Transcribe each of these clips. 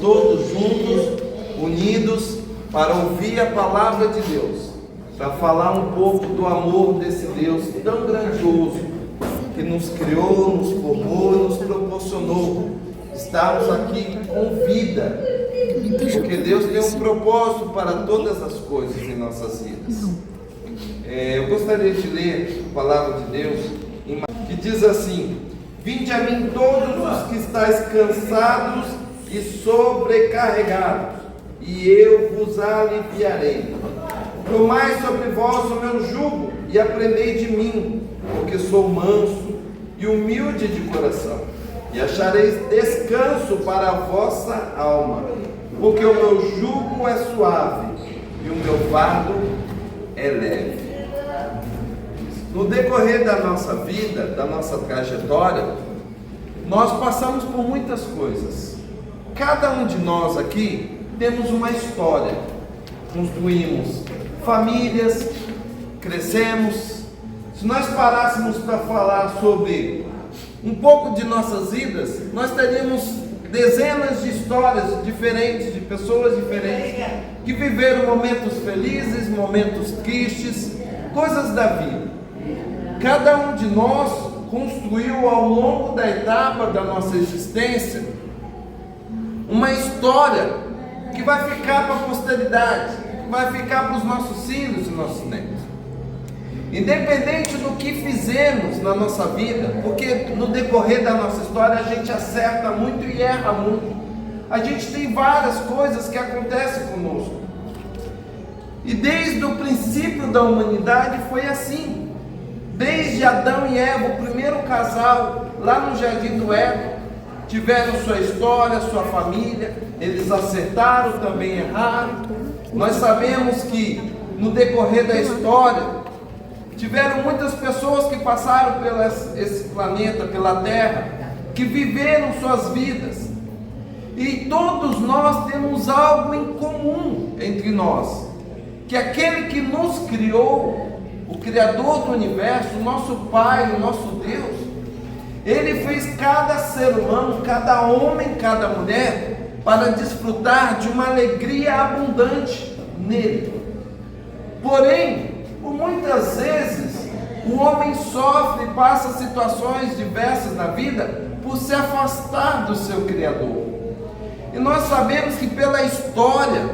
Todos juntos, unidos, para ouvir a palavra de Deus, para falar um pouco do amor desse Deus tão grandioso, que nos criou, nos formou e nos proporcionou estarmos aqui com vida, porque Deus tem um propósito para todas as coisas em nossas vidas. Eu gostaria de ler a palavra de Deus, que diz assim: vinde a mim todos os que estáis cansados e sobrecarregados, e eu vos aliviarei. Tomai sobre vós o meu jugo e aprendei de mim, porque sou manso e humilde de coração, e achareis descanso para a vossa alma, porque o meu jugo é suave e o meu fardo é leve. No decorrer da nossa vida, da nossa trajetória, nós passamos por muitas coisas. Cada um de nós aqui temos uma história. Construímos famílias, crescemos. Se nós parássemos para falar sobre um pouco de nossas vidas, nós teríamos dezenas de histórias diferentes, de pessoas diferentes, que viveram momentos felizes, momentos tristes, coisas da vida. Cada um de nós construiu ao longo da etapa da nossa existência uma história que vai ficar para a posteridade, que vai ficar para os nossos filhos e nossos netos. Independente do que fizemos na nossa vida, porque no decorrer da nossa história a gente acerta muito e erra muito. A gente tem várias coisas que acontecem conosco. E desde o princípio da humanidade foi assim. Desde Adão e Eva, o primeiro casal, lá no Jardim do Éden, tiveram sua história, sua família, eles acertaram, também erraram. Nós sabemos que no decorrer da história, tiveram muitas pessoas que passaram por esse planeta, pela Terra, que viveram suas vidas. E todos nós temos algo em comum entre nós, que aquele que nos criou, o Criador do Universo, o nosso Pai, o nosso Deus, Ele fez cada ser humano, cada homem, cada mulher, para desfrutar de uma alegria abundante nele. Porém, por muitas vezes, o homem sofre e passa situações diversas na vida por se afastar do seu Criador. E nós sabemos que pela história,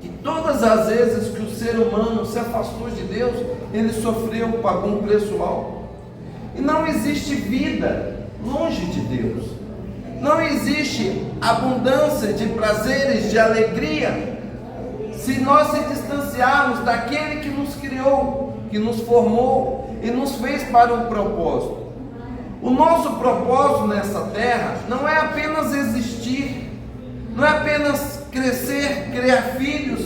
que todas as vezes que o ser humano se afastou de Deus, ele sofreu, pagou um preço alto. E não existe vida longe de Deus. Não existe abundância de prazeres, de alegria, se nós se distanciarmos daquele que nos criou, que nos formou e nos fez para um propósito. O nosso propósito nessa terra não é apenas existir, não é apenas crescer, criar filhos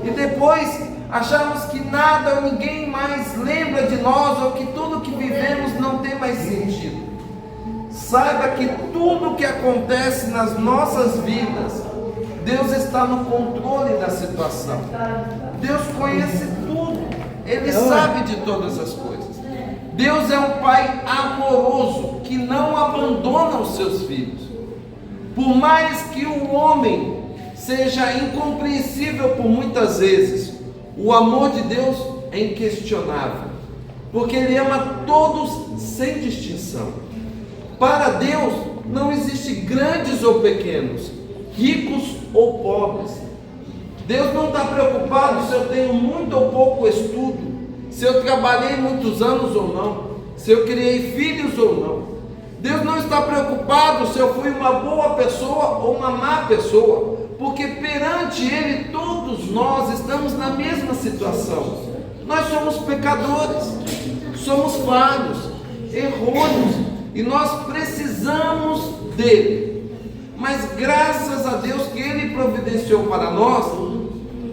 e depois acharmos que nada ou ninguém mais lembra de nós, ou que tudo que vivemos não tem mais sentido. Saiba que tudo que acontece nas nossas vidas, Deus está no controle da situação. Deus conhece tudo, Ele sabe de todas as coisas. Deus é um Pai amoroso, que não abandona os seus filhos. Por mais que o homem seja incompreensível por muitas vezes, o amor de Deus é inquestionável, porque Ele ama todos sem distinção. Para Deus não existe grandes ou pequenos, ricos ou pobres. Deus não está preocupado se eu tenho muito ou pouco estudo, se eu trabalhei muitos anos ou não, se eu criei filhos ou não. Deus não está preocupado se eu fui uma boa pessoa ou uma má pessoa, porque perante Ele todos nós estamos na mesma situação. Nós somos pecadores, somos falhos, errôneos, e nós precisamos dele. Mas graças a Deus que Ele providenciou para nós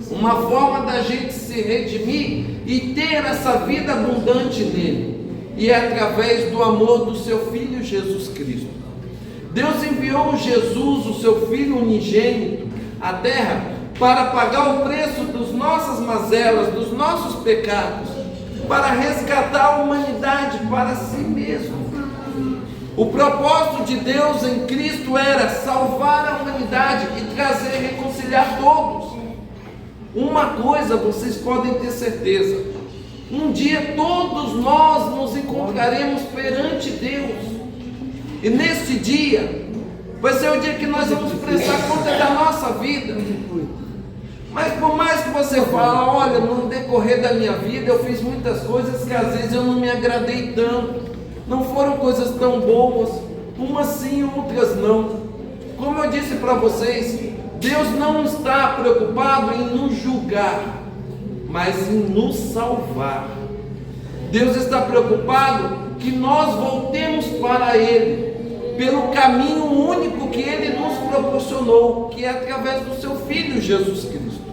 uma forma da gente se redimir e ter essa vida abundante nele, e é através do amor do seu Filho Jesus Cristo. Deus enviou Jesus, o seu Filho unigênito, à terra para pagar o preço das nossas mazelas, dos nossos pecados, para resgatar a humanidade para si mesmo. O propósito de Deus em Cristo era salvar a humanidade e trazer e reconciliar todos. Uma coisa vocês podem ter certeza: um dia todos nós nos encontraremos perante Deus. E neste dia vai ser o dia que nós vamos prestar conta da nossa vida. Mas por mais que você fale, olha, no decorrer da minha vida eu fiz muitas coisas que às vezes eu não me agradei tanto, não foram coisas tão boas, umas sim, outras não. Como eu disse para vocês, Deus não está preocupado em nos julgar, mas em nos salvar. Deus está preocupado que nós voltemos para Ele, pelo caminho único que Ele nos proporcionou, que é através do seu Filho Jesus Cristo.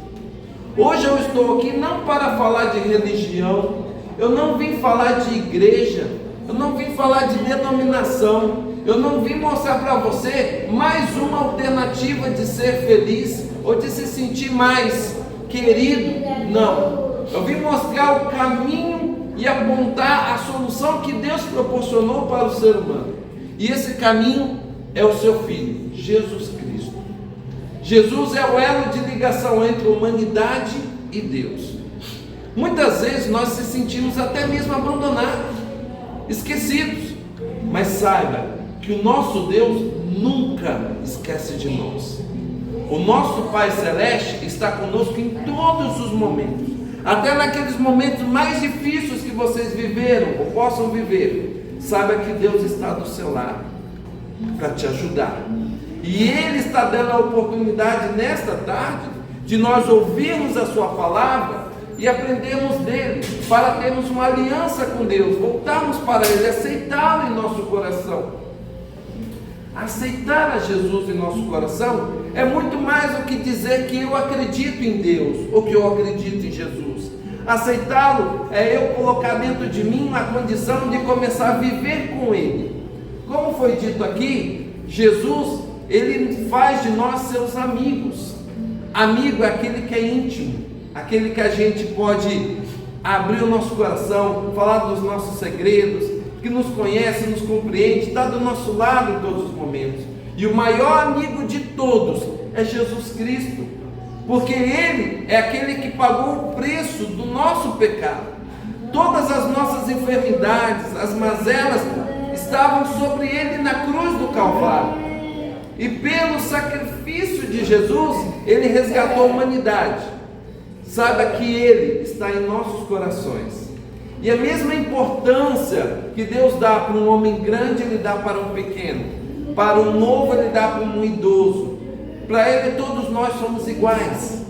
Hoje eu estou aqui não para falar de religião, eu não vim falar de igreja, eu não vim falar de denominação, eu não vim mostrar para você mais uma alternativa de ser feliz ou de se sentir mais querido, não. Eu vim mostrar o caminho e apontar a solução que Deus proporcionou para o ser humano. E esse caminho é o seu Filho, Jesus Cristo. Jesus é o elo de ligação entre a humanidade e Deus. Muitas vezes nós se sentimos até mesmo abandonados, esquecidos. Mas saiba que o nosso Deus nunca esquece de nós. O nosso Pai Celeste está conosco em todos os momentos. Até naqueles momentos mais difíceis que vocês viveram ou possam viver. Saiba que Deus está do seu lado para te ajudar. E Ele está dando a oportunidade nesta tarde de nós ouvirmos a sua palavra e aprendermos dele, para termos uma aliança com Deus, voltarmos para Ele, aceitá-lo em nosso coração. Aceitar a Jesus em nosso coração é muito mais do que dizer que eu acredito em Deus ou que eu acredito em Jesus. Aceitá-lo é eu colocar dentro de mim uma condição de começar a viver com Ele. Como foi dito aqui, Jesus, Ele faz de nós seus amigos. Amigo é aquele que é íntimo, aquele que a gente pode abrir o nosso coração, falar dos nossos segredos, que nos conhece, nos compreende, está do nosso lado em todos os momentos. E o maior amigo de todos é Jesus Cristo, porque Ele é aquele que pagou o preço do nosso pecado. Todas as nossas enfermidades, as mazelas, estavam sobre Ele na cruz do Calvário. E pelo sacrifício de Jesus, Ele resgatou a humanidade. Saiba que Ele está em nossos corações. E a mesma importância que Deus dá para um homem grande, Ele dá para um pequeno. Para um novo, Ele dá para um idoso. Para Ele todos nós somos iguais.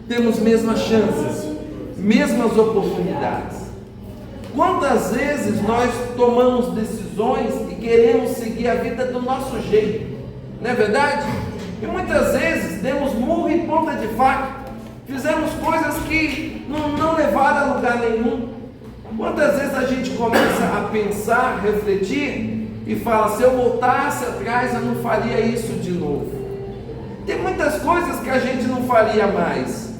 Temos mesmas chances, mesmas oportunidades. Quantas vezes nós tomamos decisões e queremos seguir a vida do nosso jeito? Não é verdade? E muitas vezes demos murro em ponta de faca. Fizemos coisas que não levaram a lugar nenhum. Quantas vezes a gente começa a pensar, refletir e fala, se eu voltasse atrás eu não faria isso de novo. Tem muitas coisas que a gente não faria mais,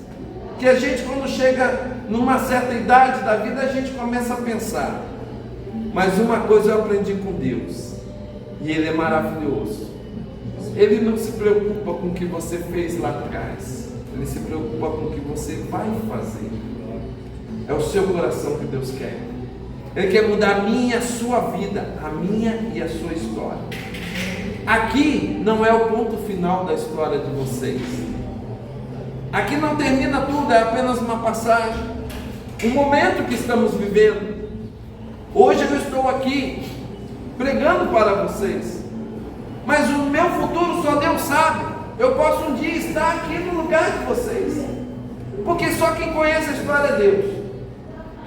que a gente, quando chega numa certa idade da vida, a gente começa a pensar. Mas uma coisa eu aprendi com Deus, e Ele é maravilhoso. Ele não se preocupa com o que você fez lá atrás, Ele se preocupa com o que você vai fazer. É o seu coração que Deus quer. Ele quer mudar a minha e a sua vida, a minha e a sua história. Aqui não é o ponto final da história de vocês. Aqui não termina tudo, é apenas uma passagem. Um momento que estamos vivendo. Hoje eu estou aqui pregando para vocês, mas o meu futuro só Deus sabe. Eu posso um dia estar aqui no lugar de vocês, porque só quem conhece a história é Deus.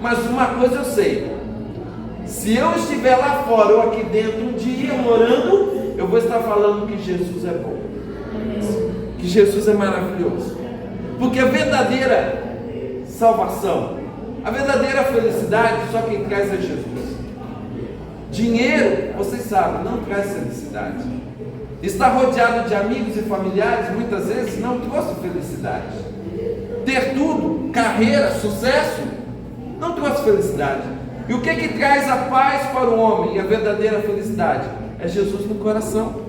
Mas uma coisa eu sei: se eu estiver lá fora ou aqui dentro um dia orando, eu vou estar falando que Jesus é bom, que Jesus é maravilhoso, porque a verdadeira salvação, a verdadeira felicidade, só quem traz é Jesus. Dinheiro, vocês sabem, não traz felicidade. Estar rodeado de amigos e familiares muitas vezes não trouxe felicidade. Ter tudo, carreira, sucesso, não trouxe felicidade. E o que traz a paz para o homem e a verdadeira felicidade? é Jesus no coração.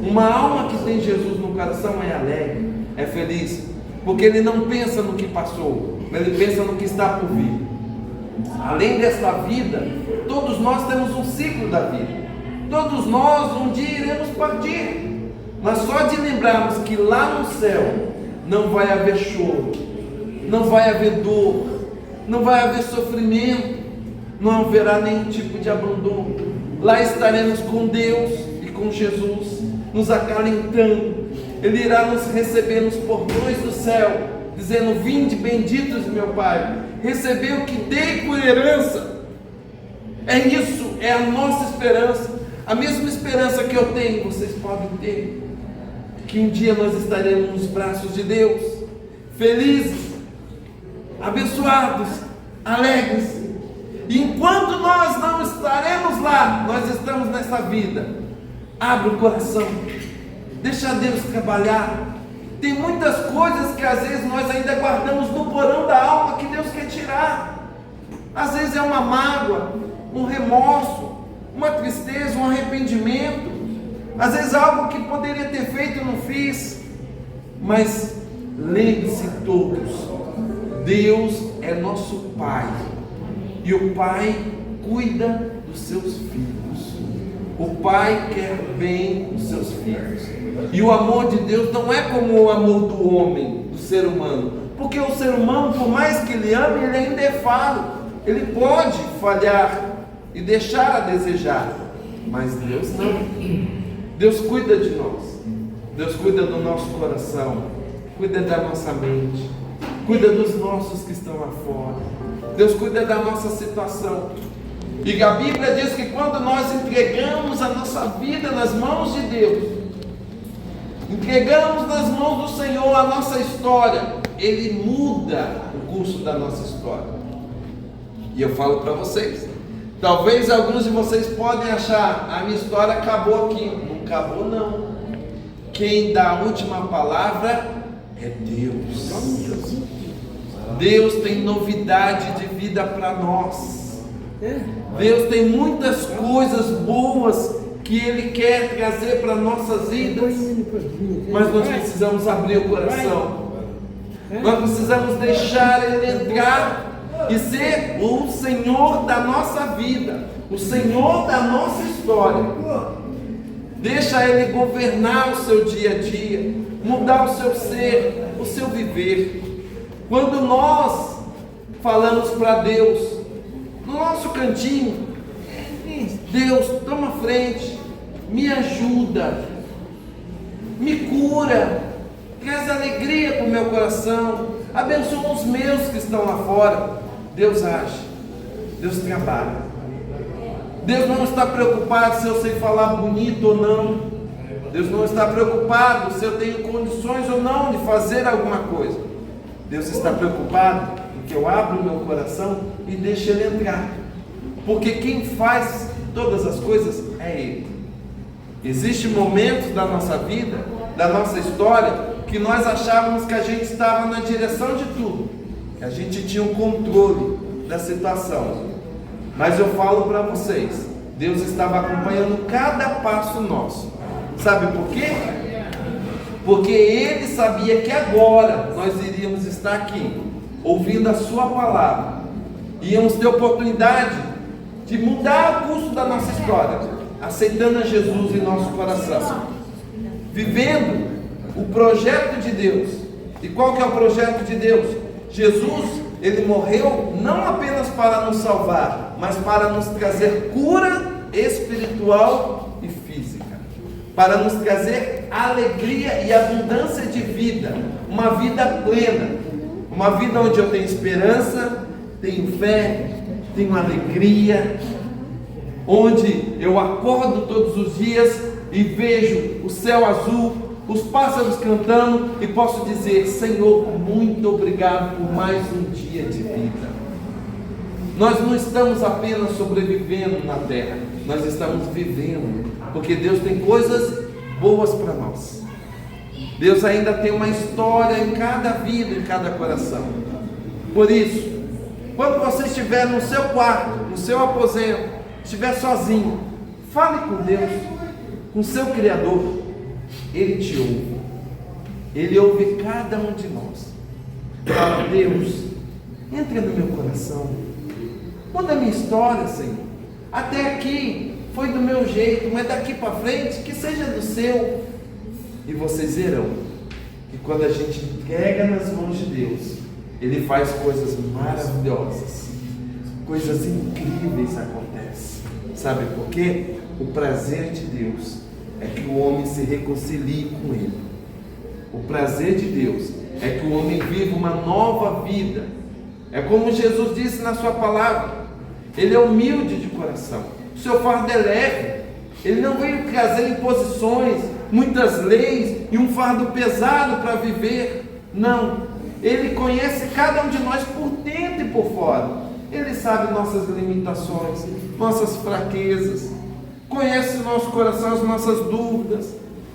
Uma alma que tem Jesus no coração é alegre, é feliz, porque ele não pensa no que passou, ele pensa no que está por vir. Além desta vida, todos nós temos um ciclo da vida. Todos nós um dia iremos partir, mas só de lembrarmos que lá no céu não vai haver choro, não vai haver dor, não vai haver sofrimento, não haverá nenhum tipo de abandono. Lá estaremos com Deus e com Jesus, nos acalentando. Ele irá nos receber nos portões do céu, dizendo: vinde benditos de meu Pai, recebei o que dei por herança. É isso, é a nossa esperança. A mesma esperança que eu tenho, vocês podem ter, que um dia nós estaremos nos braços de Deus, felizes, abençoados, alegres. E enquanto nós não estaremos lá, nós estamos nessa vida. Abre o coração, deixa Deus trabalhar. Tem muitas coisas que às vezes nós ainda guardamos no porão da alma que Deus quer tirar. Às vezes é uma mágoa, um remorso, uma tristeza, um arrependimento, às vezes algo que poderia ter feito e não fiz. Mas lembre-se todos, Deus é nosso Pai, e o Pai cuida dos seus filhos. O Pai quer bem os seus filhos, e o amor de Deus não é como o amor do homem, do ser humano, porque o ser humano, por mais que ele ame, ele ainda é falho, ele pode falhar e deixar a desejar, mas Deus não. Deus cuida de nós, Deus cuida do nosso coração, cuida da nossa mente, cuida dos nossos que estão lá fora, Deus cuida da nossa situação. E a Bíblia diz que quando nós entregamos a nossa vida nas mãos de Deus, entregamos nas mãos do Senhor a nossa história, Ele muda o curso da nossa história. E eu falo para vocês, talvez alguns de vocês podem achar: a minha história acabou aqui. Não acabou não. Quem dá a última palavra é Deus. Deus tem novidade de vida para nós. Deus tem muitas coisas boas que Ele quer trazer para nossas vidas, mas nós precisamos abrir o coração, nós precisamos deixar Ele entrar e ser o Senhor da nossa vida, o Senhor da nossa história. Deixa Ele governar o seu dia a dia, mudar o seu ser, o seu viver. Quando nós falamos para Deus, no nosso cantinho: Deus, toma frente, me ajuda, me cura, traz alegria para o meu coração, abençoa os meus que estão lá fora. Deus age, Deus trabalha. Deus não está preocupado se eu sei falar bonito ou não. Deus não está preocupado se eu tenho condições ou não de fazer alguma coisa. Deus está preocupado em que eu abro o meu coração e deixe Ele entrar, porque quem faz todas as coisas é Ele. Existem momentos da nossa vida, da nossa história, que nós achávamos que a gente estava na direção de tudo, que a gente tinha um controle da situação. Mas eu falo para vocês, Deus estava acompanhando cada passo nosso. Sabe por quê? Porque Ele sabia que agora nós iríamos estar aqui, ouvindo a Sua palavra, íamos ter oportunidade de mudar o curso da nossa história, aceitando a Jesus em nosso coração, vivendo o projeto de Deus. E qual que é o projeto de Deus? Jesus, Ele morreu não apenas para nos salvar, mas para nos trazer cura espiritual e física, para nos trazer alegria e abundância de vida, uma vida plena, uma vida onde eu tenho esperança, tenho fé, tenho alegria, onde eu acordo todos os dias e vejo o céu azul, os pássaros cantando, e posso dizer: Senhor, muito obrigado por mais um dia de vida. Nós não estamos apenas sobrevivendo na terra, nós estamos vivendo, porque Deus tem coisas boas para nós. Deus ainda tem uma história em cada vida, em cada coração. Por isso, quando você estiver no seu quarto, no seu aposento, estiver sozinho, fale com Deus. com seu Criador, Ele te ouve. Ele ouve cada um de nós. Fala: Deus, entra no meu coração, muda a minha história, Senhor. Até aqui foi do meu jeito, mas daqui para frente que seja do seu. E vocês verão que quando a gente entrega nas mãos de Deus, Ele faz coisas maravilhosas, coisas incríveis acontecem. Sabe por quê? O prazer de Deus é que o homem se reconcilie com Ele. O prazer de Deus é que o homem viva uma nova vida. É como Jesus disse na sua palavra: Ele é humilde de coração, o seu fardo é leve. Ele não veio trazer imposições, muitas leis e um fardo pesado para viver. Não, Ele conhece cada um de nós por dentro e por fora. Ele sabe nossas limitações, nossas fraquezas, conhece o nosso coração, as nossas dúvidas,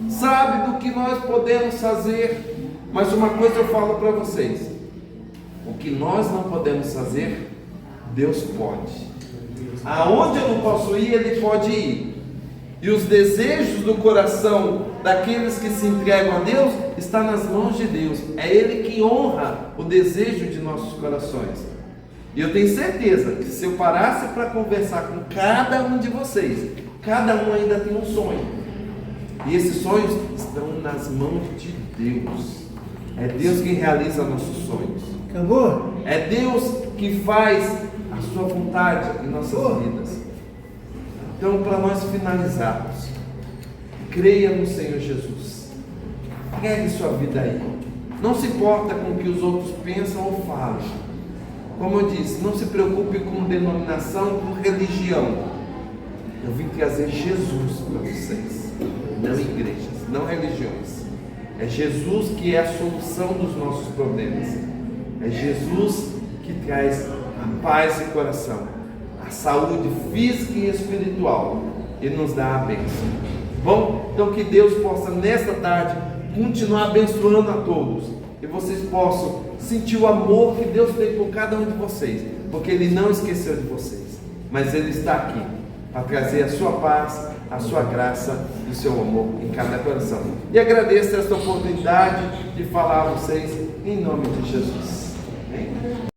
sabe do que nós podemos fazer. Mas uma coisa eu falo para vocês: o que nós não podemos fazer, Deus pode. Aonde eu não posso ir, Ele pode ir. E os desejos do coração daqueles que se entregam a Deus está nas mãos de Deus. É Ele que honra o desejo de nossos corações. E eu tenho certeza que se eu parasse para conversar com cada um de vocês, cada um ainda tem um sonho. E esses sonhos estão nas mãos de Deus. É Deus quem realiza nossos sonhos. Acabou? É Deus que faz a sua vontade em nossas vidas. Então, para nós finalizarmos, creia no Senhor Jesus. Entregue sua vida a Ele. Não se importa com o que os outros pensam ou falam. Como eu disse, não se preocupe com denominação, com religião. Eu vim trazer Jesus para vocês, não igrejas, não religiões. É Jesus que é a solução dos nossos problemas. É Jesus que traz a paz de coração, a saúde física e espiritual, e nos dá a bênção. Bom, então que Deus possa nesta tarde continuar abençoando a todos, e vocês possam sentir o amor que Deus tem por cada um de vocês, porque Ele não esqueceu de vocês, mas Ele está aqui para trazer a sua paz, a sua graça e o seu amor em cada coração. E agradeço esta oportunidade de falar a vocês em nome de Jesus. Amém?